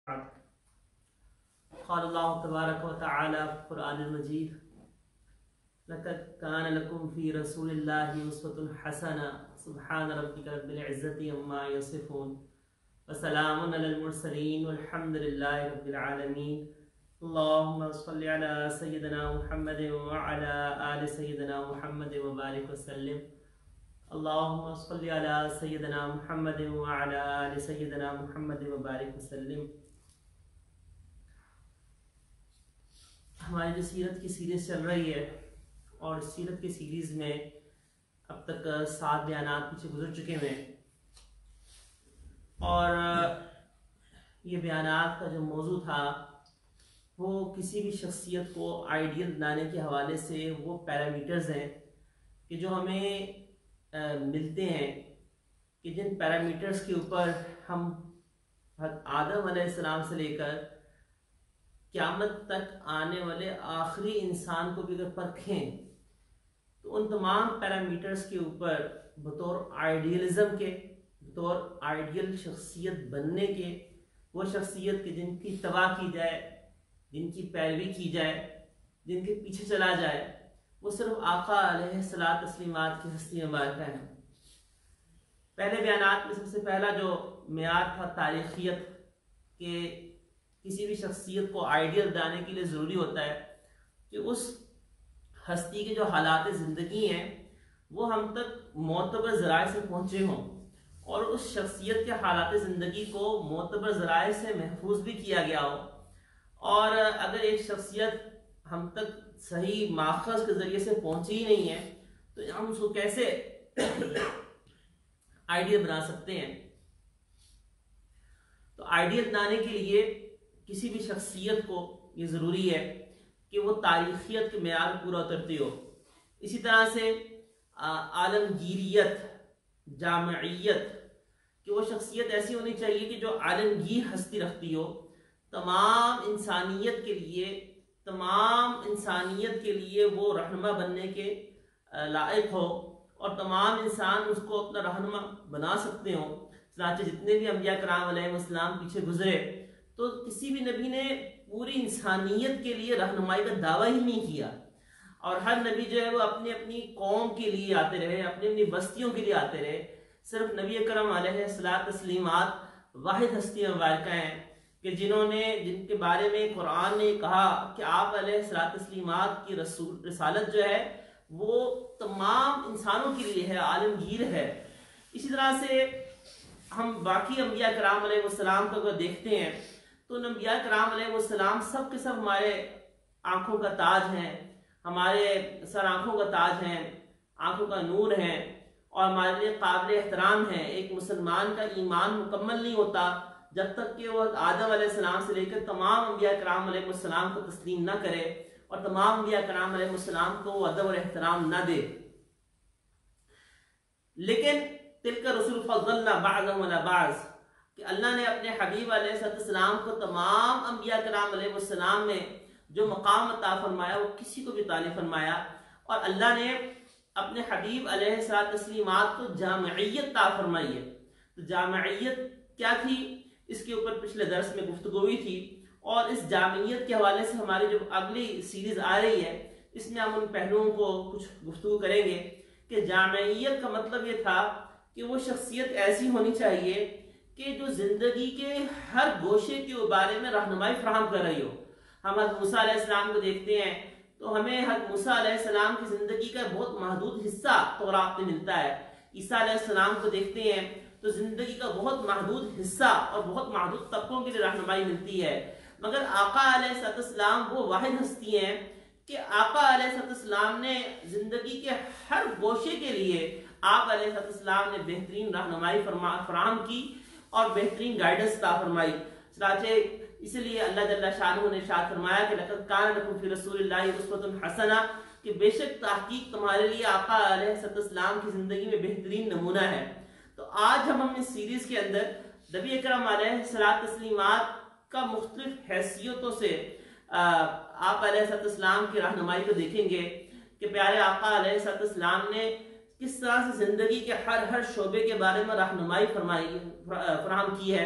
قال الله تبارك وتعالى في القرآن المجيد لقد كان لكم في رسول الله أسوة حسنة سبحان ربك رب العزة عما يصفون وسلام على المرسلين والحمد لله رب العالمين. اللهم صل على سيدنا محمد وعلى آل سيدنا محمد وبارك وسلم. اللهم صل على سيدنا محمد وعلى آل سيدنا محمد وبارك وسلم. ہماری جو سیرت کی سیریز چل رہی ہے اور سیرت کی سیریز میں اب تک 7 بیانات پیچھے گزر چکے ہیں اور یہ بیانات کا جو موضوع تھا وہ کسی بھی شخصیت کو آئیڈیل بنانے کے حوالے سے وہ پیرامیٹرز ہیں کہ جو ہمیں ملتے ہیں کہ جن پیرامیٹرز کے اوپر ہم آدم علیہ السلام سے لے کر قیامت تک آنے والے آخری انسان کو بھی اگر پرکھیں تو ان تمام پیرامیٹرز کے اوپر بطور آئیڈیلزم کے، بطور آئیڈیل شخصیت بننے کے، وہ شخصیت کے جن کی اتباع کی جائے، جن کی پیروی کی جائے، جن کے پیچھے چلا جائے، وہ صرف آقا علیہ الصلاۃ تسلیمات کی ہستی مبارکہ ہیں. پہلے بیانات میں سب سے پہلا جو معیار تھا تاریخیت، کہ کسی بھی شخصیت کو آئیڈیل بنانے کے لیے ضروری ہوتا ہے کہ اس ہستی کے جو حالات زندگی ہیں وہ ہم تک معتبر ذرائع سے پہنچے ہوں اور اس شخصیت کے حالات زندگی کو معتبر ذرائع سے محفوظ بھی کیا گیا ہو. اور اگر ایک شخصیت ہم تک صحیح ماخذ کے ذریعے سے پہنچی ہی نہیں ہے تو ہم اس کو کیسے آئیڈیل بنا سکتے ہیں؟ تو آئیڈیل بنانے کے لیے کسی بھی شخصیت کو یہ ضروری ہے کہ وہ تاریخیت کے معیار پورا اترتی ہو. اسی طرح سے عالمگیریت، جامعیت، کہ وہ شخصیت ایسی ہونی چاہیے کہ جو عالمگیر ہستی رکھتی ہو، تمام انسانیت کے لیے وہ رہنما بننے کے لائق ہو اور تمام انسان اس کو اپنا رہنما بنا سکتے ہوں. چنانچہ جتنے بھی انبیاء کرام علیہ السلام پیچھے گزرے تو کسی بھی نبی نے پوری انسانیت کے لیے رہنمائی کا دعویٰ ہی نہیں کیا، اور ہر نبی جو ہے وہ اپنی اپنی قوم کے لیے آتے رہے، اپنی اپنی بستیوں کے لیے آتے رہے. صرف نبی اکرم علیہ الصلاۃ تسلیمات واحد ہستی مبارکہ ہیں کہ جن کے بارے میں قرآن نے کہا کہ آپ علیہ الصلاۃ تسلیمات کی رسالت جو ہے وہ تمام انسانوں کے لیے ہے، عالمگیر ہے. اسی طرح سے ہم باقی انبیاء کرام علیہ السلام کو اگر دیکھتے ہیں تو انبیاء کرام علیہ السلام سب کے سب ہمارے آنکھوں کا تاج ہیں، ہمارے سر آنکھوں کا تاج ہیں، آنکھوں کا نور ہیں اور ہمارے لیے قابل احترام ہیں. ایک مسلمان کا ایمان مکمل نہیں ہوتا جب تک کہ وہ آدم علیہ السلام سے لے کر تمام انبیاء کرام علیہ السلام کو تسلیم نہ کرے اور تمام انبیاء کرام علیہ السلام کو ادب اور احترام نہ دے. لیکن تلک رسول فضلنا بعضهم علی بعض، کہ اللہ نے اپنے حبیب علیہ السلام کو تمام انبیاء کرام علیہ السلام میں جو مقام عطا فرمایا وہ کسی کو بھی عطا نہیں فرمایا. اور اللہ نے اپنے حبیب علیہ السلام کو جامعیت عطا فرمائی ہے. تو جامعیت کیا تھی اس کے اوپر پچھلے درس میں گفتگو ہوئی تھی، اور اس جامعیت کے حوالے سے ہماری جو اگلی سیریز آ رہی ہے اس میں ہم ان پہلوؤں کو کچھ گفتگو کریں گے. کہ جامعیت کا مطلب یہ تھا کہ وہ شخصیت ایسی ہونی چاہیے کہ جو زندگی کے ہر گوشے کے بارے میں رہنمائی فراہم کر رہی ہو. ہم حضرت موسیٰ علیہ السلام کو دیکھتے ہیں تو ہمیں حضرت موسیٰ علیہ السلام کی زندگی کا بہت محدود حصہ تورات میں ملتا ہے. عیسیٰ علیہ السلام کو دیکھتے ہیں تو زندگی کا بہت محدود حصہ اور بہت محدود طبقوں کے لیے رہنمائی ملتی ہے. مگر آقا علیہ السلام وہ واحد ہستی ہیں کہ آقا علیہ السلام نے زندگی کے ہر گوشے کے لیے آپ علیہ السلام نے بہترین رہنمائی فراہم کی اور بہترین گائیڈنس عطا فرمائی. چنانچہ اس لیے اللہ جل شانہ نے ارشاد فرمایا کہ لقد کان لکم فی رسول اللہ اسوۃ حسنہ، کہ بے شک تحقیق تمہارے لیے آقا علیہ السلام کی زندگی میں بہترین نمونہ ہے. تو آج ہم اس سیریز کے اندر نبی اکرم علیہ الصلاۃ تسلیمات کا مختلف حیثیتوں سے آپ علیہ السلام کی رہنمائی کو دیکھیں گے کہ پیارے آقا علیہ السلام نے کس طرح سے زندگی کے ہر شعبے کے بارے میں رہنمائی فراہم کی ہے.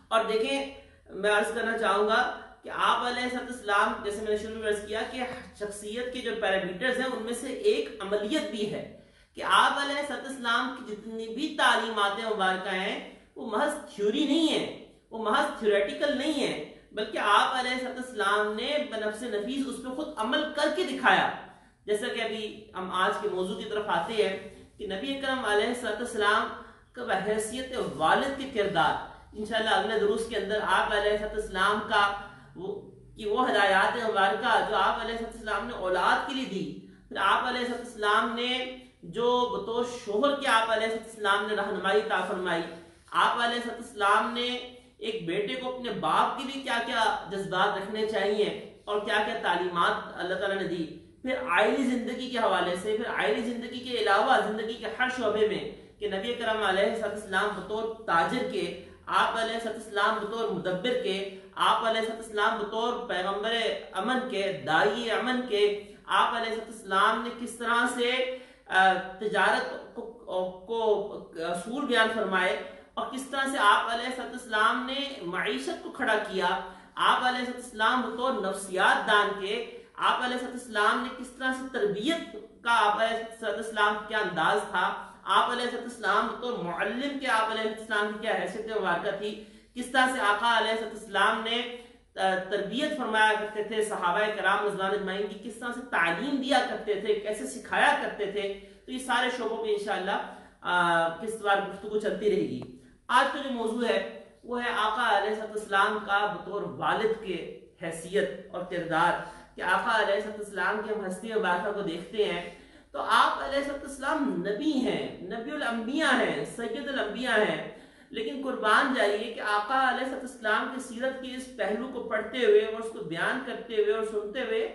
اور دیکھیں میں عرض کرنا چاہوں گا کہ آپ علیہ السلام، جیسے میں نے شروع میں عرض کیا کہ شخصیت کے جو پیرامیٹرز ہیں ان میں سے ایک عملیت بھی ہے کہ آپ علیہ السلام کی جتنی بھی تعلیمات مبارکہ ہیں وہ محض تھیوری نہیں ہے، وہ محض تھیوریٹیکل نہیں ہے، بلکہ آپ علیہ السلام نے بنفس نفیس اس پہ خود عمل کر کے دکھایا. جیسا کہ ابھی ہم آج کے موضوع کی طرف آتے ہیں کہ نبی اکرم علیہ السلام کا بحیثیت والد کے کردار، انشاءاللہ اگلے دروس کے اندر آپ علیہ السلام کا وہ ہدایات مبارکہ جو آپ علیہ السلام نے اولاد کے لیے دی، پھر آپ علیہ السلام نے جو بطور شوہر کے آپ علیہ السلام نے رہنمائی عطا فرمائی، آپ علیہ السلام نے ایک بیٹے کو اپنے باپ کے لیے کیا کیا جذبات رکھنے چاہیے اور کیا کیا تعلیمات اللہ تعالیٰ نے دی، پھر آئلی زندگی کے حوالے سے، پھر آئلی زندگی کے علاوہ زندگی کے ہر شعبے میں کہ نبی کرم علیہ السلام بطور تاجر کے، آپ علیہ السلام بطور مدبر کے، آپ علیہ السلام بطور پیغمبر امن کے، داعی امن کے، آپ علیہ السلام نے کس طرح سے تجارت کو اصول بیان فرمائے اور کس طرح سے آپ علیہ السلام نے معیشت کو کھڑا کیا، آپ علیہ السلام بطور نفسیات دان کے، آپ علیہ السلام نے کس طرح سے تربیت کا آپ علیہ السلام کیا انداز تھا، آپ علیہ السلام بطور معلم کے آپ علیہ السلام کی کیا حیثیت مبارکہ تھی، کس طرح سے آقا علیہ السلام نے تربیت فرمایا کرتے تھے، صحابہ کرام رضوان اجمعین کی کس طرح سے تعلیم دیا کرتے تھے، کیسے سکھایا کرتے تھے. تو یہ سارے شعبوں میں انشاءاللہ کس بار گفتگو چلتی رہے گی. آج کا جو موضوع ہے وہ ہے آقا علیہ السلام کا بطور والد کے حیثیت اور کردار، کہ آقا علیہ السلام کی ہم ہستی مبارکہ کو دیکھتے ہیں تو آپ علیہ السلام نبی ہیں، نبی الانبیاء ہیں، سید الانبیاء ہیں، لیکن قربان جائیے کہ آقا علیہ السلام کی سیرت کے اس پہلو کو پڑھتے ہوئے اور اس کو بیان کرتے ہوئے اور سنتے ہوئے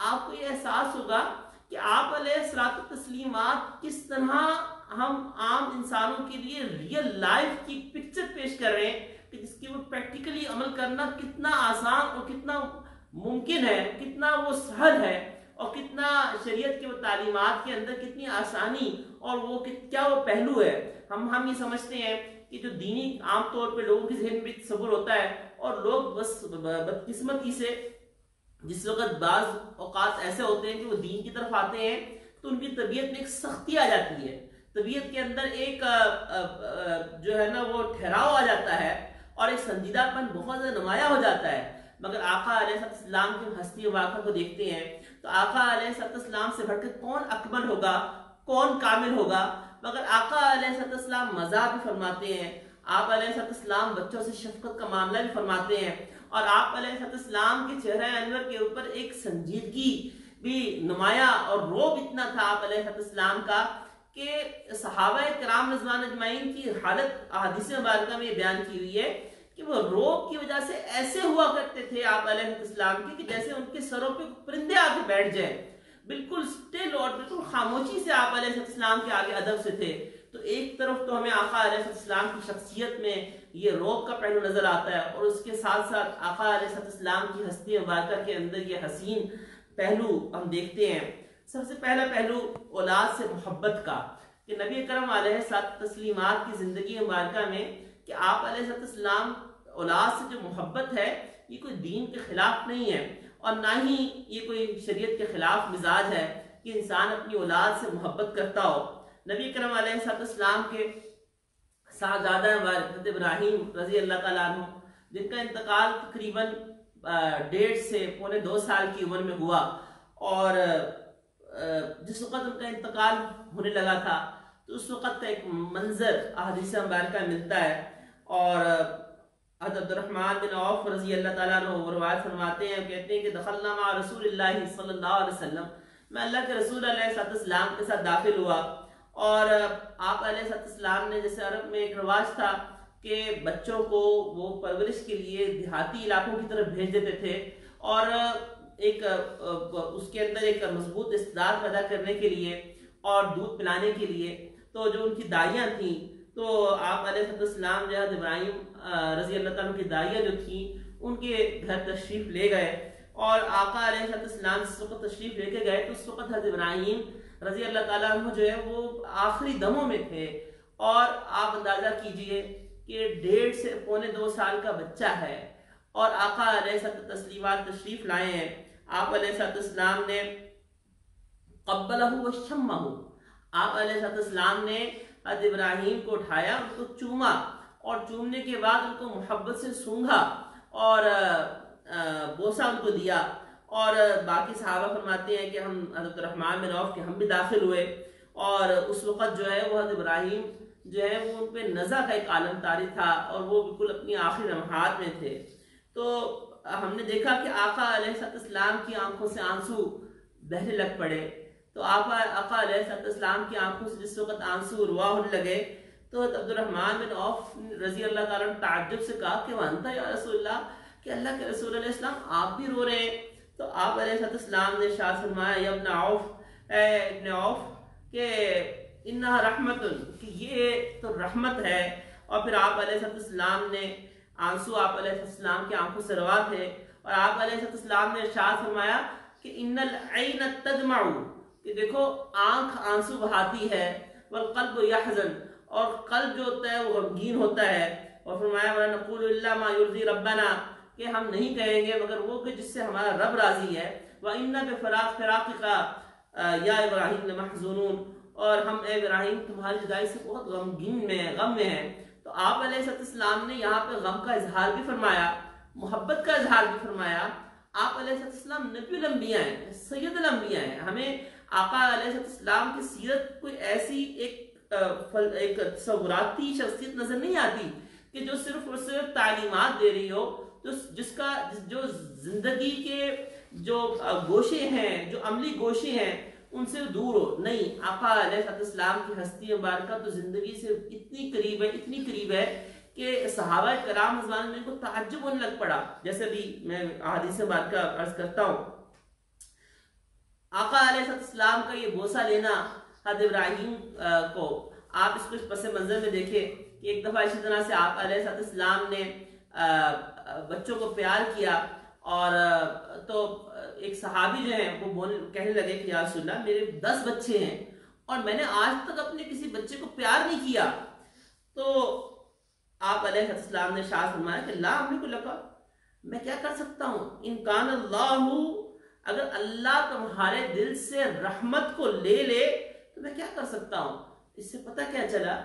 آپ کو یہ احساس ہوگا کہ آپ علیہ السلام کس طرح ہم عام انسانوں کے لیے ریئل لائف کی پکچر پیش کر رہے ہیں کہ جس کی وہ پریکٹیکلی عمل کرنا کتنا آسان اور کتنا ممکن ہے، کتنا وہ سہل ہے، اور کتنا شریعت کے وہ تعلیمات کے اندر کتنی آسانی اور وہ کیا وہ پہلو ہے. ہم یہ سمجھتے ہیں کہ جو دینی عام طور پہ لوگوں کے ذہن میں تصور ہوتا ہے اور لوگ بس بدقسمتی سے جس وقت بعض اوقات ایسے ہوتے ہیں کہ وہ دین کی طرف آتے ہیں تو ان کی طبیعت میں ایک سختی آ جاتی ہے، طبیعت کے اندر ایک جو ہے نا وہ ٹھہراؤ آ جاتا ہے اور ایک سنجیدہ پن بہت زیادہ نمایاں ہو جاتا ہے. مگر آقا علیہ السلام کی ہستی واقعہ کو دیکھتے ہیں تو آقا علیہ السلام سے بڑھ کر کون اکمل ہوگا، کون کامل ہوگا. مگر آقا علیہ السلام مزاح بھی فرماتے ہیں، آپ علیہ السلام بچوں سے شفقت کا معاملہ بھی فرماتے ہیں، اور آپ علیہ السلام کے چہرہ انور کے اوپر ایک سنجیدگی بھی نمایاں اور روب اتنا تھا آپ علیہ السلام کا کہ صحابہ کرام رضوان اجمعین کی حالت احادیث مبارکہ میں بیان کی ہوئی ہے کہ وہ روب کی وجہ سے ایسے ہوا کرتے تھے آپ علیہ السلام کی کہ جیسے ان کے سروں پہ پرندے آ کے بیٹھ جائیں، بالکل سٹل اور بالکل خاموشی سے آپ علیہ السلام کے آگے ادب سے تھے. تو ایک طرف تو ہمیں آقا علیہ السلام کی شخصیت میں یہ روب کا پہلو نظر آتا ہے اور اس کے ساتھ ساتھ آقا علیہ السلام کی ہستی مبارکہ کے اندر یہ حسین پہلو ہم دیکھتے ہیں. سب سے پہلا پہلو اولاد سے محبت کا، کہ نبی کرم علیہ السلام کی زندگی مبارکہ میں کہ آپ علیہ السلام اولاد سے جو محبت ہے یہ کوئی دین کے خلاف نہیں ہے اور نہ ہی یہ کوئی شریعت کے خلاف مزاج ہے کہ انسان اپنی اولاد سے محبت کرتا ہو. نبی کرم علیہ السلام کے صاحبزادہ حضرت ابراہیم رضی اللہ تعالیٰ عنہ جن کا انتقال تقریباً 1.5 سے 2.25 سال کی عمر میں ہوا، اور جس وقت ان کا انتقال ہونے لگا تھا تو اس وقت کا ایک منظر احادیث مبارکہ ملتا ہے، اور حضرت عبدالرحمن بن عوف رضی اللہ تعالیٰ عنہ روایت فرماتے ہیں، کہتے ہیں کہ دخلنا مع رسول اللہ صلی اللہ علیہ وسلم، میں اللہ کے رسول علیہ السلام کے ساتھ داخل ہوا، اور آپ علیہ السلام نے جیسے عرب میں ایک رواج تھا کہ بچوں کو وہ پرورش کے لیے دیہاتی علاقوں کی طرف بھیج دیتے تھے اور ایک اس کے اندر ایک مضبوط استعداد پیدا کرنے کے لیے اور دودھ پلانے کے لیے تو جو ان کی دائیاں تھیں تو آپ علیہ السلام جو حضرت ابراہیم رضی اللہ تعالیٰ کی دائیاں جو تھیں ان کے گھر تشریف لے گئے، اور آقا علیہ السلام جس وقت تشریف لے کے گئے تو اس وقت حضرت ابراہیم رضی اللہ تعالیٰ عنہ جو ہے وہ آخری دموں میں تھے، اور آپ اندازہ کیجئے کہ 1.5 سے 2.25 سال کا بچہ ہے اور آقا علیہ السلام تشریف لائے ہیں. آپ علیہ السلام نے قبلہ و شمہ، آپ علیہ السلام نے حضرت ابراہیم کو اٹھایا، ان کو چوما، اور چومنے کے بعد ان کو محبت سے سونگھا اور بوسہ ان کو دیا. اور باقی صحابہ فرماتے ہیں کہ ہم حضرت الرحمن بن عوف کے ہم بھی داخل ہوئے، اور اس وقت جو ہے وہ حضرت ابراہیم جو ہے وہ ان پہ نزع کا ایک عالم طاری تھا، اور وہ بالکل اپنی آخری لمحات میں تھے. تو ہم نے دیکھا کہ آقا علیہ السلام کی آنکھوں سے آنسو بہنے لگ پڑے. تو آقا علیہ السلام کی آنکھوں سے جس وقت آنسو روا ہونے لگے تو عبد الرحمن بن عوف رضی اللہ تعالیٰ عنہ تعجب سے کہا کہ وانتا یا رسول اللہ، کہ اللہ کے رسول علیہ السلام آپ بھی رو رہے ہیں. تو آپ علیہ السلام نے ارشاد فرمایا، یا ابن عوف، اے ابن عوف، کہ انہا رحمت، کہ یہ تو رحمت ہے. اور پھر آپ علیہ السلام نے آنسو آپ علیہ السلام کی آنکھوں سے روا تھے، اور آپ علیہ السلام نے ارشاد فرمایا کہ ان العین تدمع، کہ دیکھو آنکھ آنسو بہاتی ہے، والقلب یحزن، اور قلب جو ہوتا ہے وہ غمگین ہوتا ہے. اور فرمایا وَنَقُولُ إِلَّا مَا يُرْضِي رَبَّنَا، کہ ہم نہیں کہیں گے مگر وہ کہ جس سے ہمارا رب راضی ہے. وَإِنَّا بِفِرَاقِكَ يَا إِبْرَاهِيمُ لَمَحْزُونُونَ، اور ہم اے ابراہیم تمہاری جدائی سے بہت غم میں ہیں. تو آپ علیہ السلام نے یہاں پہ غم کا اظہار بھی فرمایا، محبت کا اظہار بھی فرمایا. آپ علیہ السلام نبی الانبیاء ہیں، سید الانبیاء ہیں. ہمیں آقا علیہ السلام کی سیرت کوئی ایسی ایک تصوراتی شخصیت نظر نہیں آتی کہ جو صرف اور صرف تعلیمات دے رہی ہو، جو زندگی کے جو گوشے ہیں، جو عملی گوشے ہیں ان سے دور ہو. نہیں، آقا علیہ السلام کی ہستی مبارکہ تو زندگی سے اتنی قریب ہے، اتنی قریب ہے کہ صحابہ کرام رضوان میں کو تعجب ہونے لگ پڑا. جیسے بھی میں احادیث مبارکہ عرض کرتا ہوں، آقا علیہ السلام کا یہ بوسہ لینا حضرت ابراہیم کو، آپ اس کو پس منظر میں دیکھیں کہ ایک دفعہ اسی طرح سے آپ علیہ السلام نے بچوں کو پیار کیا، اور تو ایک صحابی جو ہیں وہ کہنے لگے کہ یا رسول اللہ میرے 10 بچے ہیں اور میں نے آج تک اپنے کسی بچے کو پیار نہیں کیا. تو آپ علیہ السلام نے ارشاد فرمایا کہ لا املک لک، میں کیا کر سکتا ہوں، ان کان اللہ، اگر اللہ تمہارے دل سے رحمت کو لے لے تو میں کیا کر سکتا ہوں. اس سے پتہ کیا چلا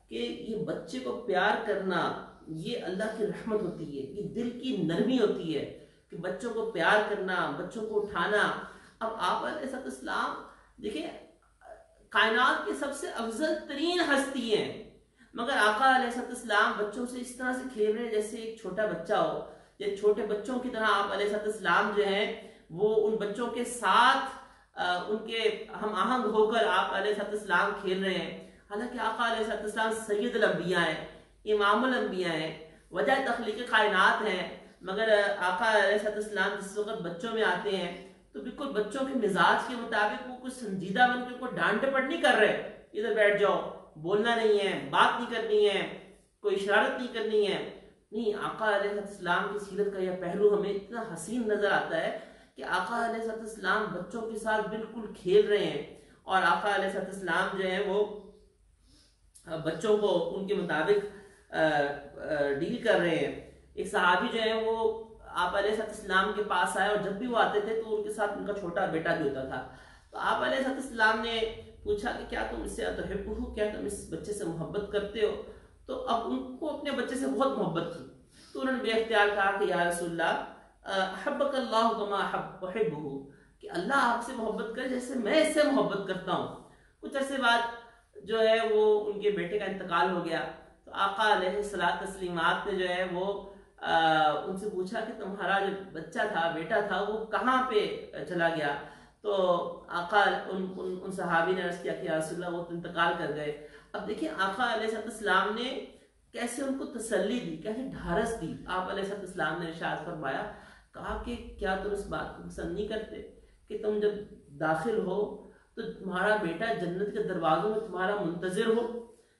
کہ یہ بچے کو پیار کرنا یہ اللہ کی رحمت ہوتی ہے، یہ دل کی نرمی ہوتی ہے کہ بچوں کو پیار کرنا، بچوں کو اٹھانا. اب آپ علیہ السلام دیکھیں کائنات کے سب سے افضل ترین ہستی ہیں، مگر آقا علیہ السلام بچوں سے اس طرح سے کھیل رہے ہیں جیسے ایک چھوٹا بچہ ہو. یہ چھوٹے بچوں کی طرح آپ علیہ السلام جو ہیں وہ ان بچوں کے ساتھ ان کے ہم آہنگ ہو کر آپ علیہ السلام کھیل رہے ہیں. حالانکہ آقا علیہ السلام سید الانبیاء ہیں، امام الانبیاء ہیں، وجہ تخلیق کائنات ہیں، مگر آقا علیہ السلام جس وقت بچوں میں آتے ہیں تو بالکل بچوں کے مزاج کے مطابق وہ کچھ سنجیدہ بن کے کوئی ڈانٹ ٹپٹ نہیں کر رہے، ادھر بیٹھ جاؤ، بولنا نہیں ہے، بات نہیں کرنی ہے، کوئی اشارت نہیں کرنی ہے. نہیں، آقا علیہ السلام کی سیرت کا یہ پہلو ہمیں اتنا حسین نظر آتا ہے کہ آقا علیہ السلام بچوں کے ساتھ بالکل کھیل رہے ہیں، اور آقا علیہ السلام جو ہیں وہ بچوں کو ان کے مطابق ڈیل کر رہے ہیں. ایک صحابی جو ہیں وہ آپ علیہ السلام کے پاس آئے، اور جب بھی وہ آتے تھے تو ان کے ساتھ ان کا چھوٹا بیٹا بھی ہوتا تھا. تو آپ علیہ السلام نے پوچھا کہ کیا تم اس سے اتحبہ، کیا تم اس بچے سے محبت کرتے ہو؟ تو اب ان کو اپنے بچے سے بہت محبت تھی، تو انہوں نے بے اختیار کہا کہ یا رسول اللہ احبک اللہ کما احبہ، کہ اللہ آپ سے محبت کرے جیسے میں اس سے محبت کرتا ہوں. کچھ عرصے بعد جو ہے وہ ان کے بیٹے کا انتقال ہو گیا. تو آقا علیہ السلام نے جو ہے وہ ان سے پوچھا کہ تمہارا جو بچہ تھا، بیٹا تھا، وہ کہاں پہ چلا گیا؟ تو آقا ان صحابی نے عرض کیا کہ یا رسول اللہ وہ انتقال کر گئے. اب دیکھیں آقا علیہ السلام نے کیسے ان کو تسلی دی، کیسے ڈھارس دی. آپ علیہ السلام نے ارشاد فرمایا، کہا کہ کیا تم اس بات کو پسند نہیں کرتے کہ تم جب داخل ہو تو تمہارا بیٹا جنت کے دروازوں میں تمہارا منتظر ہو؟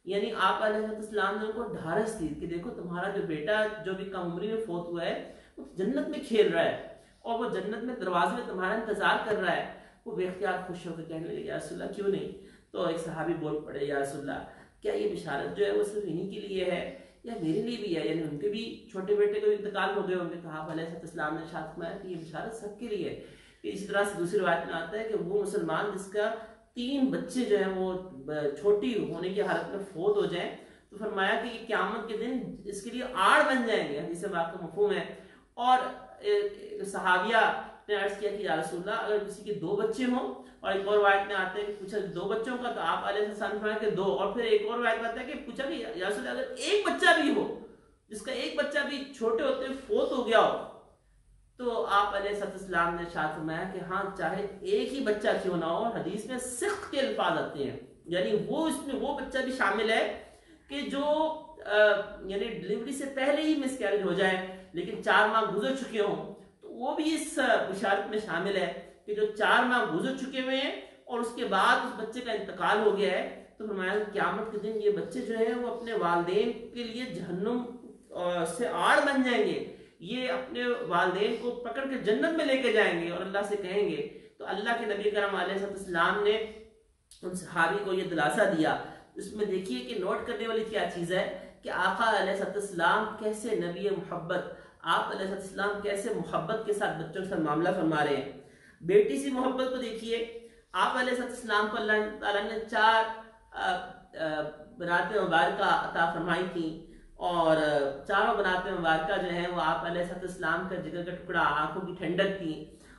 یعنی آپ علیہ السلام نے ان کو ڈھارس دی کہ دیکھو تمہارا جو بیٹا جو بھی کم عمری میں فوت ہوا ہے وہ جنت میں کھیل رہا ہے، اور وہ جنت میں دروازے میں تمہارا انتظار کر رہا ہے. وہ بے اختیار خوش ہو کے کہنے لگے یا رسول اللہ کیوں نہیں؟ تو ایک صحابی بول پڑے یا رسول اللہ کیا یہ بشارت جو ہے وہ صرف انہی کے لیے ہے، یا میرے لیے بھی ہے، یعنی ان کے بھی چھوٹے بیٹے کو انتقال ہو گئے ہوں گے، کہا علیہ السلام نے ارشاد فرمایا کہ یہ بشارت سب کے لیے ہے۔ اسی طرح سے دوسری روایت میں آتا ہے کہ وہ مسلمان جس کا 3 بچے جو ہیں وہ چھوٹی ہونے کی حالت میں فوت ہو جائیں، تو فرمایا کہ یہ قیامت کے دن اس کے لیے آڑ بن جائیں گے، حدیث پاک کا مفہوم ہے۔ اور صحابیہ نے عرض کیا کہ یا رسول اللہ اگر کسی کے 2 بچے ہوں، اور ایک اور روایت میں آتے ہیں کہ پوچھا 2 بچوں کا، تو آپ علیہ السلام نے فرمایا کہ 2، اور پھر ایک اور روایت میں آتا ہے کہ پوچھا کہ یا رسول اللہ اگر ایک بچہ بھی ہو، جس کا ایک بچہ بھی چھوٹے ہوتے فوت ہو گیا ہو، تو آپ علیہ السلام نے ارشاد فرمایا کہ ہاں چاہے ایک ہی بچہ کیوں نہ ہو، حدیث میں سخت کے الفاظ آتے ہیں، یعنی وہ اس میں وہ بچہ بھی شامل ہے کہ جو یعنی ڈلیوری سے پہلے ہی مس کیریج ہو جائے لیکن 4 ماہ گزر چکے ہوں، تو وہ بھی اس بشارت میں شامل ہے کہ جو 4 ماہ گزر چکے ہوئے ہیں اور اس کے بعد اس بچے کا انتقال ہو گیا ہے، تو فرمایا کہ قیامت کے دن یہ بچے جو ہیں وہ اپنے والدین کے لیے جہنم سے آڑ بن جائیں گے، یہ اپنے والدین کو پکڑ کے جنت میں لے کے جائیں گے اور اللہ سے کہیں گے۔ تو اللہ کے نبی کرم علیہ السلام نے ان صحابی کو یہ دلاسا دیا۔ اس میں دیکھیے کہ نوٹ کرنے والی کیا چیز ہے کہ آقا علیہ السلام کیسے نبی محبت، آپ علیہ السلام کیسے محبت کے ساتھ بچوں کے ساتھ معاملہ فرما رہے ہیں۔ بیٹی سی محبت کو دیکھیے، آپ علیہ السلام کو اللہ تعالیٰ نے 4 بنات مبارکہ عطا فرمائی تھیں، اور چاروں بنات مبارکہ جو ہیں وہ آپ علیہ السلام کا جگر کا ٹکڑا، آنکھوں کی ٹھنڈک تھی،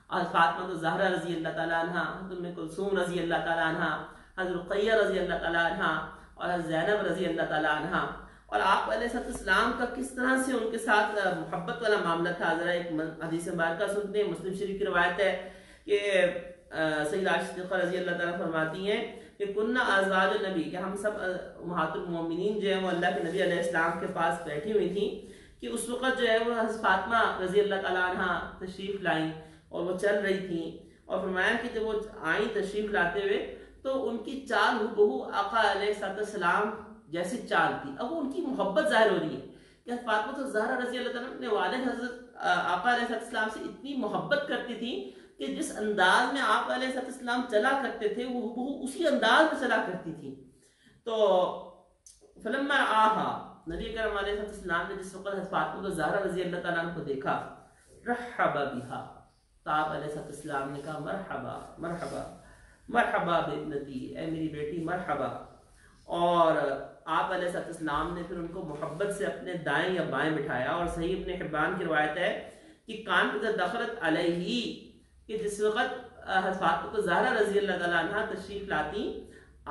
اور فاطمہ زہرا رضی اللہ تعالیٰ عنہ، حضرت ام کلثوم رضی اللہ تعالیٰ عنہ، حضرت رقیہ رضی اللہ تعالیٰ عنہ، اور حضرت زینب رضی اللہ تعالیٰ عنہ۔ اور آپ علیہ السلام کا کس طرح سے ان کے ساتھ محبت والا معاملہ تھا، ذرا ایک حدیث مبارکہ سنتے ہیں۔ مسلم شریف کی روایت ہے کہ سیدہ عائشہ صدیقہ رضی اللہ تعالیٰ فرماتی ہیں کہ کننا ازواج النبی، کہ ہم سب امہات المومنین جو ہیں وہ اللہ کے نبی علیہ السلام کے پاس بیٹھی ہوئی تھیں، کہ اس وقت جو ہے وہ حضرت فاطمہ رضی اللہ تعالیٰ عنہ تشریف لائیں اور وہ چل رہی تھیں، اور فرمایا کہ جب وہ آئیں تشریف لاتے ہوئے تو ان کی چال ہو آقا علیہ السلام جیسی چال تھی۔ اب وہ ان کی محبت ظاہر ہو رہی ہے کہ فاطمہ زہرا رضی اللہ تعالیٰ اپنے والد حضرت آقا علیہ السلام سے اتنی محبت کرتی تھی کہ جس انداز میں آپ علیہ السلام چلا کرتے تھے وہ اسی انداز میں چلا کرتی تھی۔ تو فلما آہا، نبی کرم علیہ السلام نے جس وقت حضرت فاطمہ زہرا رضی اللہ تعالیٰ عنہ کو دیکھا، رحب بہا، تو آپ علیہ السلام نے کہا مرحبا مرحبا مرحبا بابنتی، اے میری بیٹی مرحبا۔ اور آپ علیہ السلام نے پھر ان کو محبت سے اپنے دائیں یا بائیں بٹھایا، اور صحیح ابن حبان کی روایت ہے کہ کان اذا دخلت علیہ، کہ جس وقت حضرت فاطمہ زہرا رضی اللہ تعالیٰ عنہ تشریف لاتی،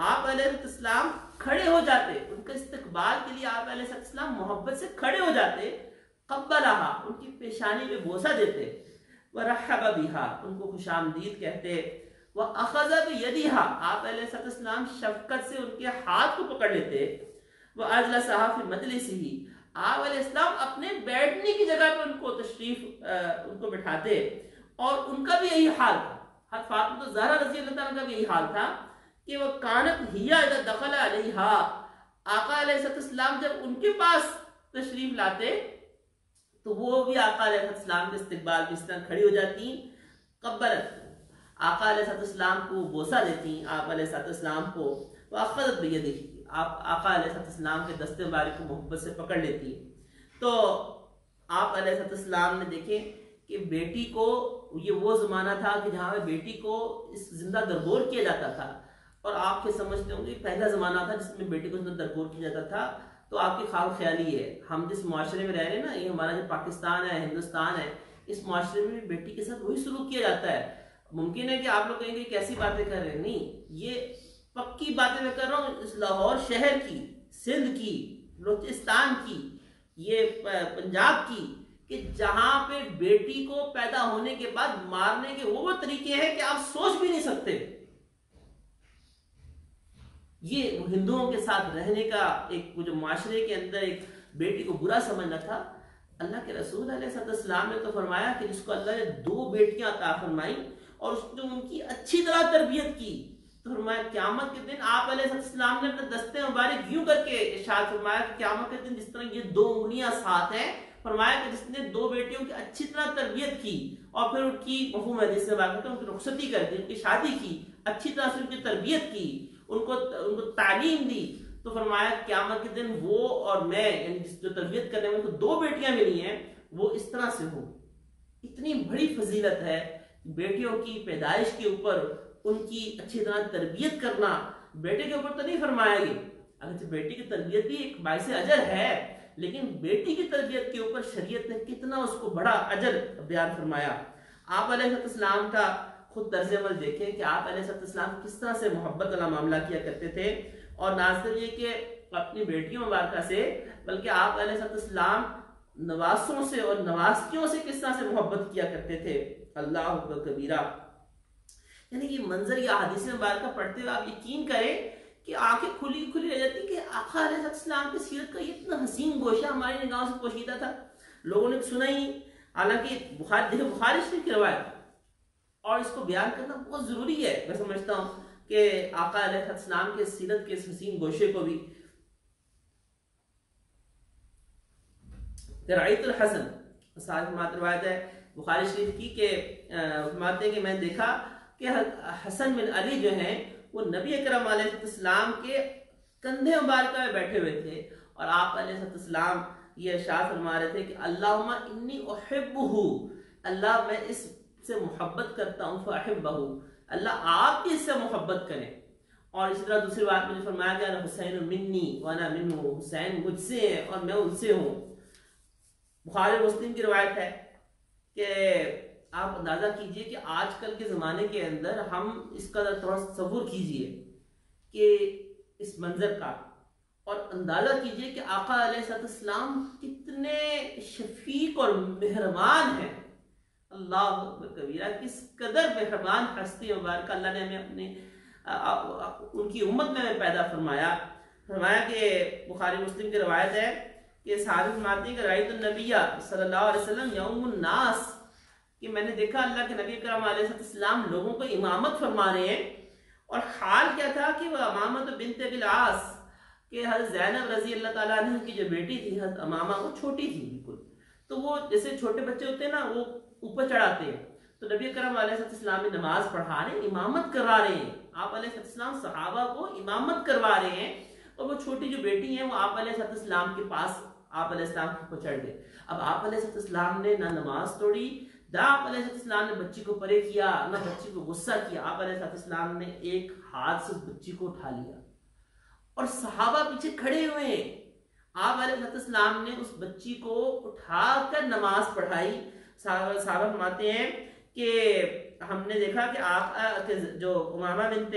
آپ علیہ السلام کھڑے ہو جاتے، ان کے استقبال کے لیے آپ علیہ السلام محبت سے کھڑے ہو جاتے، قبلہا، ان کی پیشانی پہ بوسہ دیتے، ورحب بہا، ان کو خوش آمدید کہتے، وَأَخَذَ بِيَدِهَا، آپ علیہ السلام شفقت سے ان کے ہاتھ کو پکڑ لیتے، وَأَجْلَسَهَا فِي مَجْلِسِهِ، آپ علیہ السلام اپنے بیٹھنے کی جگہ پہ ان کو تشریف ان کو بٹھاتے، اور ان کا بھی یہی حال تھا، حضرت فاطمہ زہرا رضی اللہ تعالیٰ کا بھی یہی حال تھا کہ وہ کانت ہیا اذا دخل علیہا، آقا علیہ السلام جب ان کے پاس تشریف لاتے تو وہ بھی آقا علیہ السلام کے استقبال میں اس طرح کھڑی ہو جاتی، قبلت، آقا علیہ السلام کو بوسہ دیتی، آپ علیہ السلام کو، وَأَخَذَتْ بِيَدِهِ، آپ آقا علیہ السلام کے دستے مبارک کو محبت سے پکڑ لیتی۔ تو آپ علیہ السلام نے دیکھیں کہ بیٹی کو، یہ وہ زمانہ تھا کہ جہاں پہ بیٹی کو اس زندہ درگور کیا جاتا تھا، اور آپ کے سمجھتے ہوں گے پہلا زمانہ تھا جس میں بیٹی کو زندہ درگور کیا جاتا تھا، تو آپ کی خواب خیالی ہے، ہم جس معاشرے میں رہ رہے ہیں نا، یہ ہمارا جو پاکستان ہے، ہندوستان ہے، اس معاشرے میں بیٹی کے ساتھ وہی سلوک کیا جاتا ہے۔ ممکن ہے کہ آپ لوگ کہیں گے کیسی باتیں کر رہے ہیں، نہیں، یہ پکی باتیں میں کر رہا ہوں، اس لاہور شہر کی، سندھ کی، بلوچستان کی، یہ پنجاب کی، کہ جہاں پہ بیٹی کو پیدا ہونے کے بعد مارنے کے وہ طریقے ہیں کہ آپ سوچ بھی نہیں سکتے۔ یہ ہندوؤں کے ساتھ رہنے کا ایک جو معاشرے کے اندر ایک بیٹی کو برا سمجھنا تھا، اللہ کے رسول علیہ السلام نے تو فرمایا کہ جس کو اللہ نے 2 بیٹیاں عطا فرمائی اور اس نے ان کی اچھی طرح تربیت کی، تو فرمایا قیامت کے دن آپ علیہ السلام نے اپنے دستے مبارک یوں کر کے ارشاد فرمایا کہ قیامت کے دن جس طرح یہ 2 انگلیاں ساتھ ہیں، فرمایا کہ جس نے 2 بیٹیوں کی اچھی طرح تربیت کی اور پھر ان کی مفہوم حدیث سے واقع ان کی رخصتی کر دی، ان کی شادی کی، اچھی طرح سے ان کی تربیت کی، ان کو تعلیم دی، تو فرمایا قیامت کے دن وہ اور میں یعنی جو تربیت کرنے میں کو 2 بیٹیاں ملی ہیں وہ اس طرح سے ہوں. اتنی بڑی فضیلت ہے بیٹیوں کی پیدائش کے اوپر ان کی اچھی طرح تربیت کرنا. بیٹے کے اوپر تو نہیں فرمایا گیا، اگرچہ بیٹی کی تربیت بھی ایک باعث اجر ہے، لیکن بیٹی کی تربیت کے اوپر شریعت نے کتنا اس کو بڑا اجر بیان فرمایا. آپ علیہ السلام کا خود طرز عمل دیکھیں کہ آپ علیہ السلام کس طرح سے محبت والا معاملہ کیا کرتے تھے. اور نہ صرف یہ کہ اپنی بیٹیوں مبارکہ سے بلکہ آپ علیہ السلام نواسوں سے اور نواسیوں سے کس طرح سے محبت کیا کرتے تھے. اللہ اکبر کبیرہ. یعنی یہ منظر یا حدیث مبارکہ پڑھتے ہوئے آپ یقین کریں کہ آنکھیں کھلی کھلی رہ جاتی کہ آقا علیہ السلام کی سیرت کا اتنا حسین گوشہ ہماری نگاہوں سے پوشیدہ تھا، لوگوں نے سنا ہی. حالانکہ بخاری شریف کی روایت اور اس کو بیان کرنا بہت ضروری ہے. میں سمجھتا ہوں کہ آقا علیہ السلام کے سیرت کے اس حسین گوشے کو بھی. رأیت الحسن صاحب روایت ہے بخاری شریف کی کہ فرماتے ہیں کہ میں نے دیکھا کہ حسن بن علی جو ہیں وہ نبی اکرم علیہ السلام کے کندھے مبارکہ میں بیٹھے ہوئے تھے اور آپ علیہ السلام یہ ارشاد فرما رہے تھے کہ اللہم انی احبہ، اللہ میں اس سے محبت کرتا ہوں، فاحبہ، اللہ آپ بھی اس سے محبت کریں. اور اسی طرح دوسری بات میں فرمایا گیا حسین منی وانا منہ، حسین مجھ سے ہے اور میں ان سے ہوں. بخاری مسلم کی روایت ہے کہ آپ اندازہ کیجئے کہ آج کل کے زمانے کے اندر ہم اس کا تھوڑا تصور کیجئے کہ اس منظر کا، اور اندازہ کیجئے کہ آقا علیہ السلام کتنے شفیق اور مہربان ہیں. اللہ اکبر کبیرہ. کس قدر مہربان ہستی مبارکہ اللہ نے ہمیں اپنے ان کی امت میں پیدا فرمایا. کہ بخاری مسلم کی روایت ہے کہ صحابی فرماتے ہیں کہ رأیت النبی صلی اللہ علیہ وسلم یوم الناس، کہ میں نے دیکھا اللہ کے نبی کرم علیہ السلام لوگوں کو امامت فرما رہے ہیں. اور حال کیا تھا کہ وہ امامت بنت ابی العاص، کہ حضرت زینب رضی اللہ تعالیٰ عنہ کی جو بیٹی تھی حضرت امامہ، وہ چھوٹی تھی بالکل. تو وہ جیسے چھوٹے بچے ہوتے ہیں نا وہ اوپر چڑھاتے ہیں، تو نبی کرم علیہ السلام نے نماز پڑھا رہے ہیں، امامت کروا رہے ہیں. آپ علیہ السلام صحابہ کو امامت کروا رہے ہیں اور وہ چھوٹی جو بیٹی ہیں وہ آپ علیہ السلام کے پاس آپ علیہ السلام کے اوپر چڑھ گئے. اب آپ علیہ السلام نے نہ نماز توڑی، نہ آپ علیہ السلام نے بچی کو پرے کیا، نہ بچی کو غصہ کیا. آپ علیہ السلام نے ایک ہاتھ سے اس بچی کو اٹھا لیا اور صحابہ پیچھے کھڑے ہوئے ہیں. آپ علیہ السلام نے اس بچی کو اٹھا کر نماز پڑھائی. صحابہ فرماتے ہیں کہ ہم نے دیکھا کہ آپ جو امامہ بنت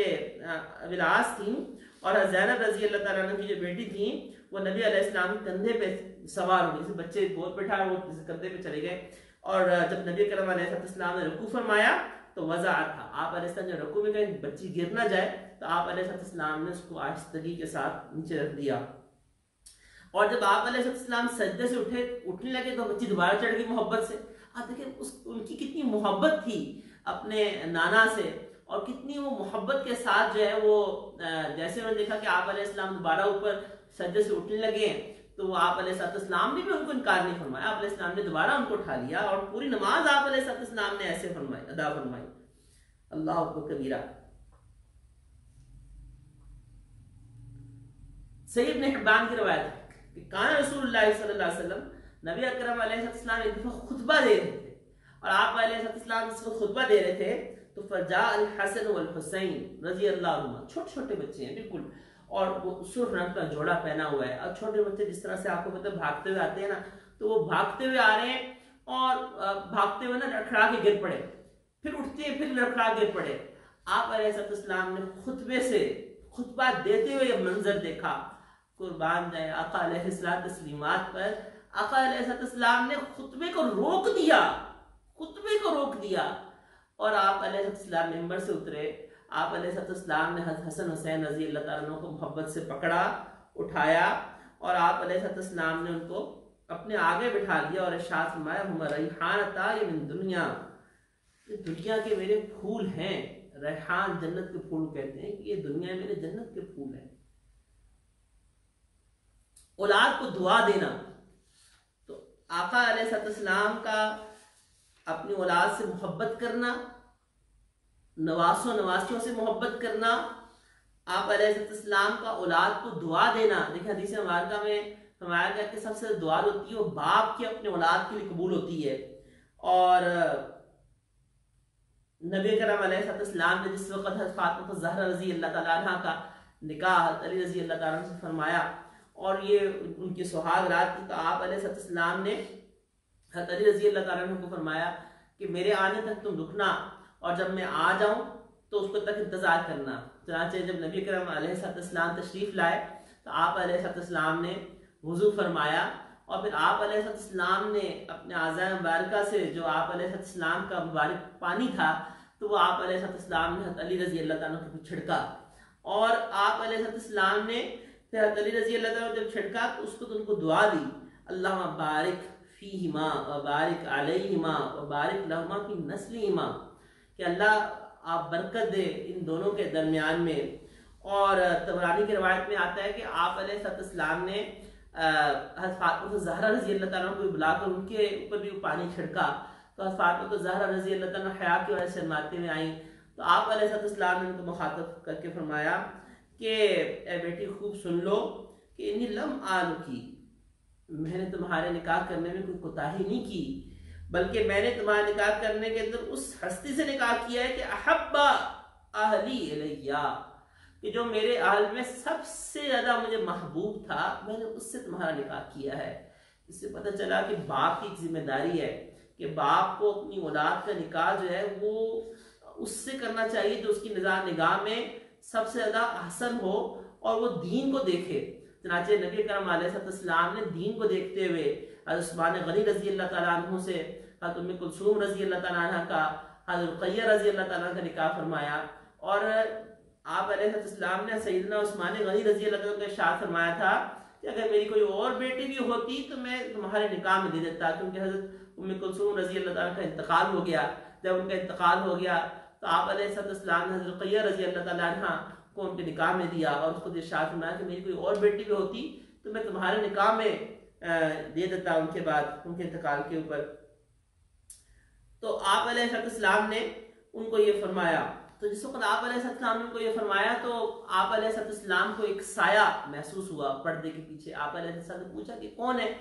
ابی العاص تھیں اور زینب رضی اللہ تعالیٰ عنہ کی جو بیٹی تھیں وہ نبی علیہ السلام کے کندھے پہ سوار ہو گئی. جیسے بچے گود بٹھائے وہ کندھے پہ چلے گئے. اور جب نبی کرم علیہ السلام نے رکوع فرمایا تو وضع تھا، آپ علیہ السلام نے رکوع میں کہیں بچی گر نہ جائے تو آپ علیہ السلام نے اس کو آہستگی کے ساتھ نیچے رکھ دیا. اور جب آپ علیہ السلام سجدے سے اٹھنے لگے تو بچی دوبارہ چڑھ گئی محبت سے. آپ دیکھیں ان کی کتنی محبت تھی اپنے نانا سے، اور کتنی وہ محبت کے ساتھ جو ہے وہ جیسے انہوں نے دیکھا کہ آپ علیہ السلام دوبارہ اوپر سجدے سے اٹھنے لگے تو وہ آپ علیہ السلام نے بھی ان کو انکار نہیں فرمایا. آپ علیہ السلام نے دوبارہ ان کو اٹھا لیا اور پوری نماز آپ علیہ السلام نے ایسے ادا فرمائی. اللہ اکبر کبیرہ. صحیح ابن حبان کی روایت ہے کہ کان رسول اللہ صلی اللہ علیہ وسلم، نبی اکرم علیہ السلام ایک دفعہ خطبہ دے رہے تھے اور آپ علیہ السلام اس کو خطبہ دے رہے تھے تو فجاء الحسن والحسین رضی اللہ عنہما، چھوٹے چھوٹے بچے ہیں بالکل، اور وہ سرخ رنگ کا جوڑا پہنا ہوا ہے. اور چھوٹے بچے جس طرح سے آپ کو پتہ بھاگتے ہوئے آتے ہیں نا، تو وہ بھاگتے ہوئے آ رہے ہیں اور بھاگتے ہوئے نا لڑکھڑا کے گر پڑے، پھر اٹھتے ہیں پھر لڑکھڑا گر پڑے. آپ علیہ السلام نے خطبے سے خطبہ دیتے ہوئے یہ منظر دیکھا. قربان جائے آقا علیہ السلام تسلیمات پر. آقا علیہ السلام نے خطبے کو روک دیا اور آپ علیہ السلام ممبر سے اترے. آپ علیہ السلام نے حسن حسین رضی اللہ تعالیٰ عنہ کو محبت سے پکڑا، اٹھایا اور آپ علیہ السلام نے ان کو اپنے آگے بٹھا لیا اور ارشاد فرمایا ہم ریحانتا من دنیا، یہ دنیا کے میرے پھول ہیں. ریحان جنت کے پھول کہتے ہیں کہ یہ دنیا میرے جنت کے پھول ہیں. اولاد کو دعا دینا، تو آقا علیہ السلام کا اپنی اولاد سے محبت کرنا، نواسوں نواسیوں سے محبت کرنا، آپ علیہ السلام کا اولاد کو دعا دینا، دیکھیں حدیث مبارکہ میں فرمایا گیا کہ سب سے دعا ہوتی ہے وہ باپ کی اپنے اولاد کے لیے قبول ہوتی ہے. اور نبی کرم علیہ السلام نے جس وقت فاطمہ الزہرا رضی اللہ تعالیٰ عنہ کا نکاح علی رضی اللہ تعالیٰ عنہ سے فرمایا اور یہ ان کی سہاگ رات تھی، تو آپ علیہ السلام نے حضرت علی رضی اللہ تعالیٰ عنہ کو فرمایا کہ میرے آنے تک تم رکنا اور جب میں آ جاؤں تو اس کو تک انتظار کرنا. چنانچہ جب نبی کرم علیہ السلام تشریف لائے تو آپ علیہ السلام نے وضو فرمایا اور پھر آپ علیہ السلام نے اپنے اعضاء مبارکہ سے جو آپ علیہ السلام کا مبارک پانی تھا تو وہ آپ علیہ السلام نے حضرت علی رضی اللہ تعالیٰ عنہ کو چھڑکا، اور آپ علیہ السلام نے پھر حضرت علی رضی اللہ تعالیٰ عنہ جب چھڑکا تو اس کو تو ان کو دعا دی، اللہم بارک فیہما وبارک علیہما وبارک لہما فی نسلہما، کہ اللہ آپ برکت دے ان دونوں کے درمیان میں. اور طبرانی کی روایت میں آتا ہے کہ آپ علیہ السلام نے حضرت فاطمہ الزہرا رضی اللہ تعالیٰ کو بلا کر ان کے اوپر بھی پانی چھڑکا، تو حضرت فاطمہ الزہرا رضی اللہ تعالیٰ حیا کی وجہ سے شرماتے ہوئے آئیں، تو آپ علیہ السلام نے ان کو مخاطب کر کے فرمایا کہ اے بیٹی خوب سن لو کہ انی لم آلکی، میں نے تمہارے نکاح کرنے میں کوئی کوتاہی نہیں کی، بلکہ میں نے تمہارے نکاح کرنے کے اندر اس ہستی سے نکاح کیا ہے کہ احب اہلی الیہ، کہ جو میرے اہل میں سب سے زیادہ مجھے محبوب تھا، میں نے اس سے تمہارا نکاح کیا ہے. اس سے پتہ چلا کہ باپ کی ایک ذمہ داری ہے کہ باپ کو اپنی اولاد کا نکاح جو ہے وہ اس سے کرنا چاہیے جو اس کی نگاہ میں سب سے زیادہ احسن ہو اور وہ دین کو دیکھے. چنانچہ نبی کرم علیہ السلام نے دین کو دیکھتے ہوئے حضرت عثمان غنی رضی اللہ تعالیٰ عنہ سے حضرت ام کلثوم رضی اللہ تعالیٰ عنہ کا، حضرت رقیہ رضی اللہ تعالیٰ عنہ کا نکاح فرمایا. اور آپ علیہ السلام نے سیدنا عثمان غنی رضی اللہ تعالیٰ عنہ کا ارشاد فرمایا تھا کہ اگر میری کوئی اور بیٹی بھی ہوتی تو میں تمہارے نکاح میں دے دیتا، کیونکہ حضرت ام کلثوم رضی اللہ تعالیٰ کا انتقال ہو گیا. جب ان کا انتقال ہو گیا تو آپ علیہ السلام نے حضرت رقیہ رضی اللہ تعالیٰ عنہ کو ان کے نکاح میں دیا اور اس کو ارشاد فرمایا کہ میری کوئی اور بیٹی بھی ہوتی تو میں تمہارے نکاح میں دے دیتا ان کے بعد ان کے انتقال کے اوپر. تو آپ علیہ السلام نے ان کو یہ فرمایا. تو جس وقت آپ علیہ السلام نے ان کو یہ فرمایا تو آپ علیہ السلام کو ایک سایہ محسوس ہوا پردے کے پیچھے. آپ علیہ السلام نے پوچھا کہ کون ہے؟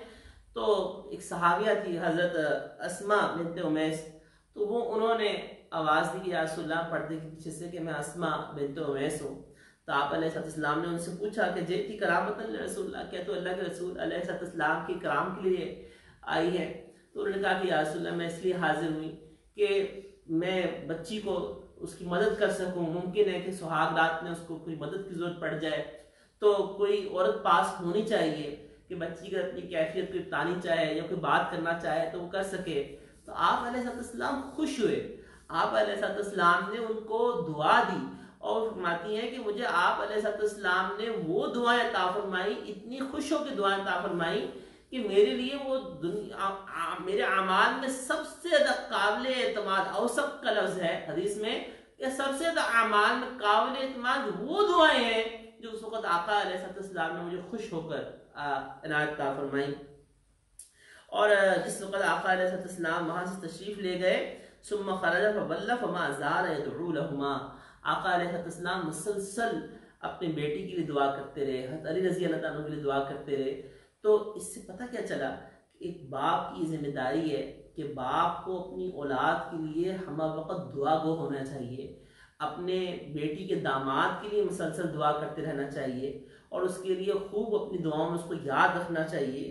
تو ایک صحابیہ تھی حضرت اسماء بنت امیس، تو وہ انہوں نے آواز دی کہ یا رسول اللہ پردے کے پیچھے سے کہ میں اسماء بنت امیس ہوں. تو آپ علیہ السلام نے ان سے پوچھا کہ جیتی کرامت رسول اللہ، کیا تو اللہ کے رسول علیہ السلام کی کرام کے لیے آئی ہے؟ تو انہوں نے کہا کہ یا رسول اللہ میں اس لیے حاضر ہوئی کہ میں بچی کو اس کی مدد کر سکوں. ممکن ہے کہ سہاگ رات میں اس کو کوئی مدد کی ضرورت پڑ جائے تو کوئی عورت پاس ہونی چاہیے کہ بچی کا اپنی کیفیت کوئی بتانی چاہے یا کوئی بات کرنا چاہے تو وہ کر سکے. تو آپ علیہ السلام خوش ہوئے. آپ علیہ السلام نے ان کو دعا دی اور فرماتی ہیں کہ مجھے آپ علیہ السلام نے وہ دعائیں عطا فرمائی، اتنی خوش ہو کے دعائیں عطا فرمائی کہ میرے لیے وہ میرے اعمال میں سب سے زیادہ قابل اعتماد، اوثق کا لفظ ہے حدیث میں کہ سب سے زیادہ اعمال میں قابل اعتماد وہ دعائیں ہیں جو اس وقت آقا علیہ السلام نے مجھے خوش ہو کر عنایت عطا فرمائی. اور جس وقت آقا علیہ السلام وہاں سے تشریف لے گئے ثم خرج فولى فما زال يدعو لهما، آقا علیہ السلام مسلسل اپنی بیٹی کے لیے دعا کرتے رہے، حضرت علی رضی اللہ تعالیٰ کے لیے دعا کرتے رہے. تو اس سے پتہ کیا چلا کہ ایک باپ کی ذمہ داری ہے کہ باپ کو اپنی اولاد کے لیے ہمہ وقت دعا گو ہونا چاہیے، اپنے بیٹی کے داماد کے لیے مسلسل دعا کرتے رہنا چاہیے اور اس کے لیے خوب اپنی دعاؤں میں اس کو یاد رکھنا چاہیے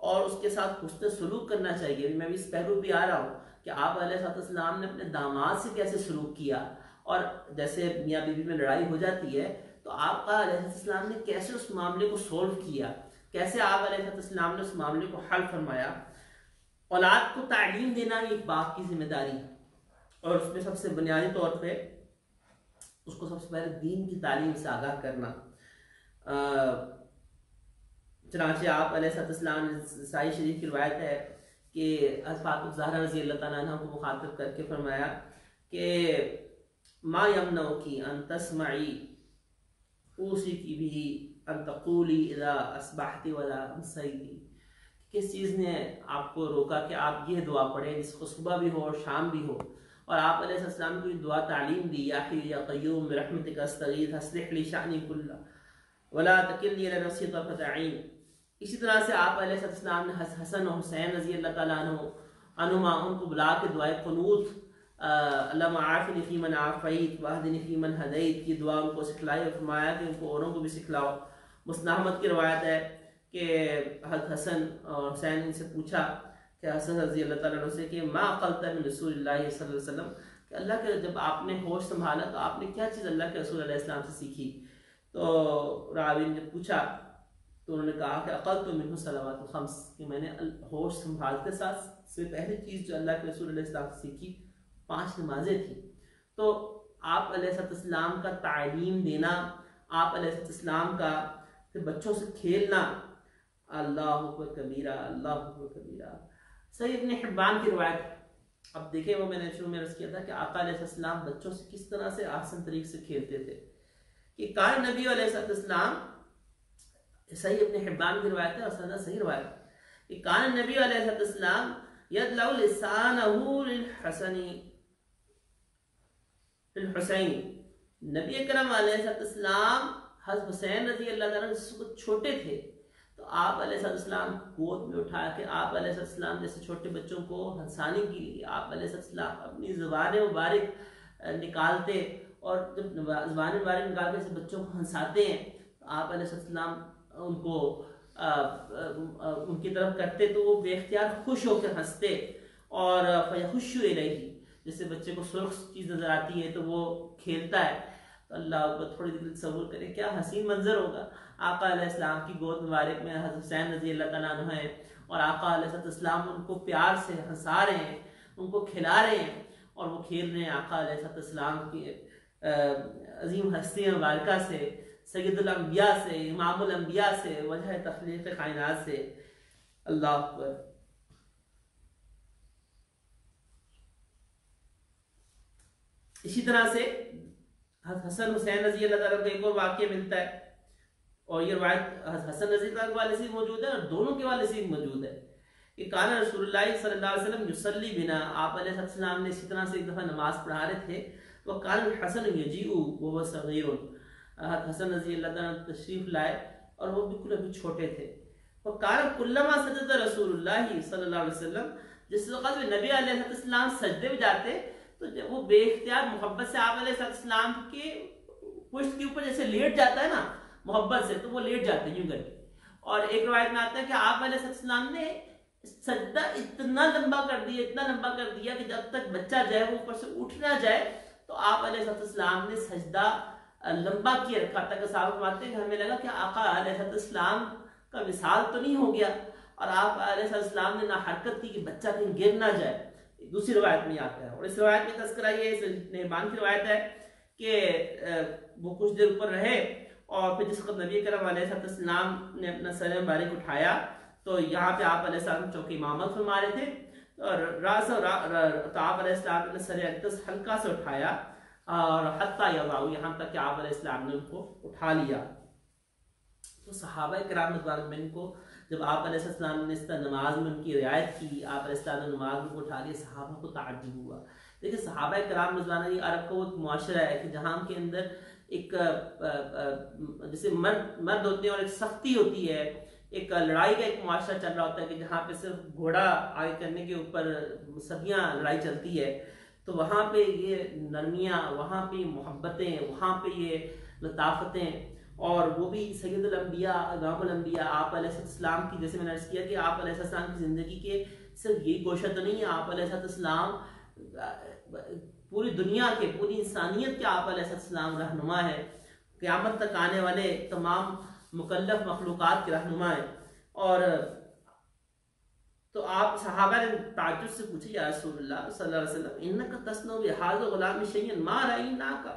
اور اس کے ساتھ حسن سلوک کرنا چاہیے. میں بھی اس پہلو پہ آ رہا ہوں کہ آپ علیہ السلام نے اپنے داماد سے کیسے سلوک کیا، اور جیسے میاں بیوی میں لڑائی ہو جاتی ہے تو آپ کا علیہ السلام نے کیسے اس معاملے کو سولو کیا، کیسے آپ علیہ السلام نے اس معاملے کو حل فرمایا. اولاد کو تعلیم دینا ایک باپ کی ذمہ داری اور اس میں سب سے بنیادی طور پہ اس کو سب سے پہلے دین کی تعلیم سے آگاہ کرنا. چنانچہ آپ علیہ السلام نے سائی شریف کی روایت ہے کہ حضرت فاطمہ الزہرا رضی اللہ تعالیٰ عنہ کو مخاطب کر کے فرمایا کہ ما یمنعکی ان تسمعی اوصیکی بہ ان تقولی اذا اصبحتی ولا امسیتی، کس چیز نے آپ کو روکا کہ آپ یہ دعا پڑھیں جس کو صبح بھی ہو اور شام بھی ہو، اور آپ علیہ السلام کو دعا تعلیم دی، یا حی یا قیوم برحمتک استغیث اصلح لی شأنی کلہ ولا تکلنی الی نفسی طرفۃ عین۔ اسی طرح سے آپ علیہ السلام نے حسن و حسین رضی اللہ تعالیٰ عنہما ان کو بلا کے دعائے قنوت اللہم عافنی فی من عافیت واہدنی فی من ہدیت کی دعا ان کو سکھلائی، اور فرمایا کہ ان کو اوروں کو بھی سکھلاؤ۔ مسند احمد کی روایت ہے کہ حضرت حسن اور حسین ان سے پوچھا کہ حسن رضی اللہ تعالیٰ عنہ سے کہ ما عقلت من رسول اللہ صلی اللہ علیہ وسلم، کہ اللہ کے جب آپ نے ہوش سنبھالا تو آپ نے کیا چیز اللہ کے رسول علیہ السلام سے سیکھی؟ تو راوی نے پوچھا تو انہوں نے کہا کہ عقلت منہ صلوات الخمس، کہ میں نے ہوش سنبھالتے ساتھ سے پہلی چیز جو اللہ کے رسول علیہ السلام سے سیکھی 5 نمازیں تھیں۔ تو آپ علیہ السلام کا تعلیم دینا، آپ علیہ السلام کا بچوں سے کھیلنا، اللہ اکبر کبیرہ، اللہ اکبر کبیرہ۔ صحیح ابن حبان کی روایت، اب دیکھیں وہ میں نے شروع میں عرض کیا تھا کہ آقا علیہ السلام بچوں سے کس طرح سے آسن طریقے سے کھیلتے تھے کہ کان نبی علیہ السلام، صحیح ابن حبان کی روایت ہے اور سند صحیح روایت ہے کہ کان نبی علیہ السلام یدلع لسانہ للحسین، نبی اکرم علیہ السلام حضرت حسین رضی اللہ تعالیٰ جس وقت چھوٹے تھے تو آپ علیہ السلام گود میں اٹھا کے آپ علیہ السلام جیسے چھوٹے بچوں کو ہنسانے کے لیے آپ علیہ السلام اپنی زبان مبارک نکالتے، اور جب زبان مبارک نکال کے جیسے بچوں کو ہنساتے ہیں تو آپ علیہ السلام ان کو ان کی طرف کرتے تو وہ بے اختیار خوش ہو کر ہنستے، اور فیخش الیہ، جیسے بچے کو سرخ چیز نظر آتی ہے تو وہ کھیلتا ہے، تو اللہ اکبر تھوڑی دیر تصور کرے کیا حسین منظر ہوگا۔ آقا علیہ السلام کی گود مبارک میں حضرت حسین رضی اللہ تعالیٰ عنہ ہے، اور آقا علیہ السلام ان کو پیار سے ہنسا رہے ہیں، ان کو کھلا رہے ہیں، اور وہ کھیل رہے ہیں آقا علیہ السلام کی عظیم ہستی مبارکہ سے، سید الانبیاء سے، امام الانبیاء سے، وجہ تخلیق کائنات سے۔ اللہ اکبر۔ اسی طرح سے حسن حسین رضی اللہ تعالیٰ کا ایک اور واقعہ ملتا ہے، اور یہ روایت حسن رضی اللہ کے والے سے موجود ہے اور دونوں کے والے سے موجود ہے کہ کان رسول اللہ صلی اللہ علیہ وسلم یصلی بنا، آپ علیہ السلام نے اسی طرح سے ایک دفعہ نماز پڑھا رہے تھے، وہ کان الحسن یجیء وهو صغیر، حسن رضی اللہ تعالیٰ تشریف لائے اور وہ بالکل ابھی چھوٹے تھے، وہ کان کلما سجد رسول اللہ صلی اللہ علیہ وسلم، جس وقت نبی علیہ السلام سجدے میں جاتے تو جب وہ بے اختیار محبت سے آپ علیہ السلام کے پشت کے اوپر جیسے لیٹ جاتا ہے نا محبت سے، تو وہ لیٹ جاتے ہیں یوں کر کے، اور ایک روایت میں آتا ہے کہ آپ علیہ السلام نے سجدہ اتنا لمبا کر دیا کہ جب تک بچہ جو ہے وہ اوپر سے اٹھ نہ جائے تو آپ علیہ السلام نے سجدہ لمبا کیا رکھا تھا کہ صحابہ فرماتے ہیں کہ ہمیں لگا کہ آقا علیہ السلام کا وصال تو نہیں ہو گیا، اور آپ علیہ السلام نے نہ حرکت کی کہ بچہ کہیں گر نہ جائے۔ دوسری روایت میں آتا ہے، اور اس روایت میں تذکرہ یہ نعمان کی روایت ہے کہ وہ کچھ دیر اوپر رہے، اور پھر جس وقت نبی کرم علیہ السلام نے اپنا سر مبارک اٹھایا تو یہاں پہ آپ علیہ السلام چوکی امامت فرما رہے تھے، اور تو آپ علیہ السلام نے سر اقدس ہلکا سے اٹھایا، اور حتیٰ یضعوا، یہاں تک کہ آپ علیہ السلام نے ان کو اٹھا لیا۔ تو صحابہ کرام رضوان کو جب آپ علیہ السلام نے اس طرح نماز میں ان کی رعایت کی، آپ علیہ السلام نے نماز میں کو اٹھا لیا، صحابہ کو تعجب ہوا۔ دیکھیں صحابہ کرام رضوان اللہ عرب کا وہ ایک معاشرہ ہے کہ جہاں کے اندر ایک جیسے مرد ہوتے ہیں اور ایک سختی ہوتی ہے، ایک لڑائی کا ایک معاشرہ چل رہا ہوتا ہے کہ جہاں پہ صرف گھوڑا آگے کرنے کے اوپر صدیاں لڑائی چلتی ہے، تو وہاں پہ یہ نرمیاں، وہاں پہ محبتیں، وہاں پہ یہ لطافتیں، اور وہ بھی سید الانبیاء امام الانبیاء آپ علیہ السلام کی، جیسے میں نے عرض کیا کہ آپ علیہ السلام کی زندگی کے صرف یہ گوشہ تو نہیں ہے، آپ علیہ السلام پوری دنیا کے، پوری انسانیت کے آپ علیہ السلام رہنما ہے، قیامت تک آنے والے تمام مکلف مخلوقات کے رہنما ہیں۔ اور تو آپ صحابہ نے تعجب سے پوچھا یا رسول اللہ صلی اللہ علیہ وسلم انک تصنع بہذا الغلام شیئا ما رأیناک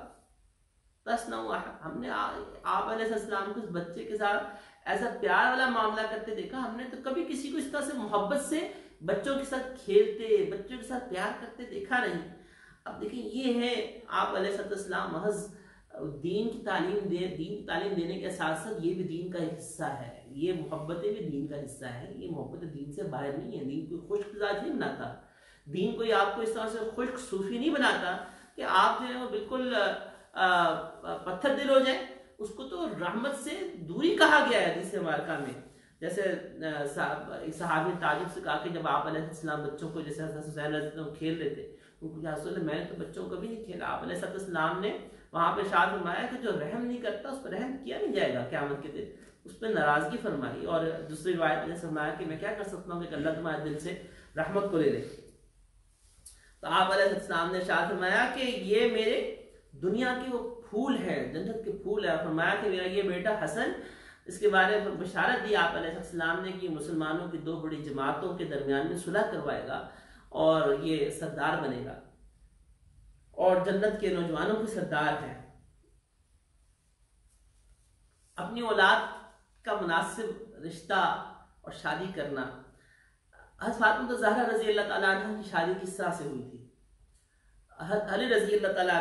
تصنع، ہم نے آپ علیہ السلام کو اس بچے کے ساتھ ایسا پیار والا معاملہ کرتے دیکھا، ہم نے تو کبھی کسی کو اس طرح سے محبت سے بچوں کے ساتھ کھیلتے، بچوں کے ساتھ پیار کرتے دیکھا نہیں۔ اب دیکھیں یہ ہے آپ علیہ السلام محض دین کی تعلیم دینے کے ساتھ ساتھ یہ بھی دین کا ایک حصہ ہے، یہ محبتیں بھی دین کا حصہ ہے، یہ محبت دین سے باہر نہیں ہے، دین کوئی خشک مزاج نہیں بناتا، دین کوئی آپ کو اس طرح سے خشک صوفی نہیں بناتا کہ آپ جو ہے وہ بالکل پتھر دل ہو جائیں. اس کو تو رحمت سے دوری کہا گیا ہے حدیث مبارکہ میں. جیسے صحابی تعجب سے کہا کہ جب آپ علیہ السلام بچوں کو جیسے حضرت حسین رضی اللہ عنہ کھیل رہے تھے تو یا رسول اللہ میں نے تو بچوں کو بھی نہیں کھیلا. آپ علیہ السلام نے وہاں پہ ارشاد فرمایا کہ جو رحم نہیں کرتا اس پر رحم کیا نہیں جائے گا قیامت کے دن. اس پہ ناراضگی فرمائی. اور دوسری روایت نے فرمایا کہ میں کیا کر سکتا ہوں کہ اللہ تمہارے دل سے رحمت کو لے لے. تو آپ علیہ السلام نے ارشاد فرمایا کہ یہ میرے دنیا کے وہ پھول ہیں، جنت کے پھول ہیں. فرمایا کہ میرا یہ بیٹا حسن، اس کے بارے میں بشارت دی آپ علیہ السلام نے کہ مسلمانوں کی دو بڑی جماعتوں کے درمیان میں صلح کروائے گا اور یہ سردار بنے گا اور جنت کے نوجوانوں کے سردار ہیں. اپنی اولاد کا مناسب رشتہ اور شادی کرنا. حضرت فاطمہ الزہرا رضی اللہ تعالیٰ عنہ کی شادی کس طرح سے ہوئی تھی؟ حضرت علی رضی اللہ تعالیٰ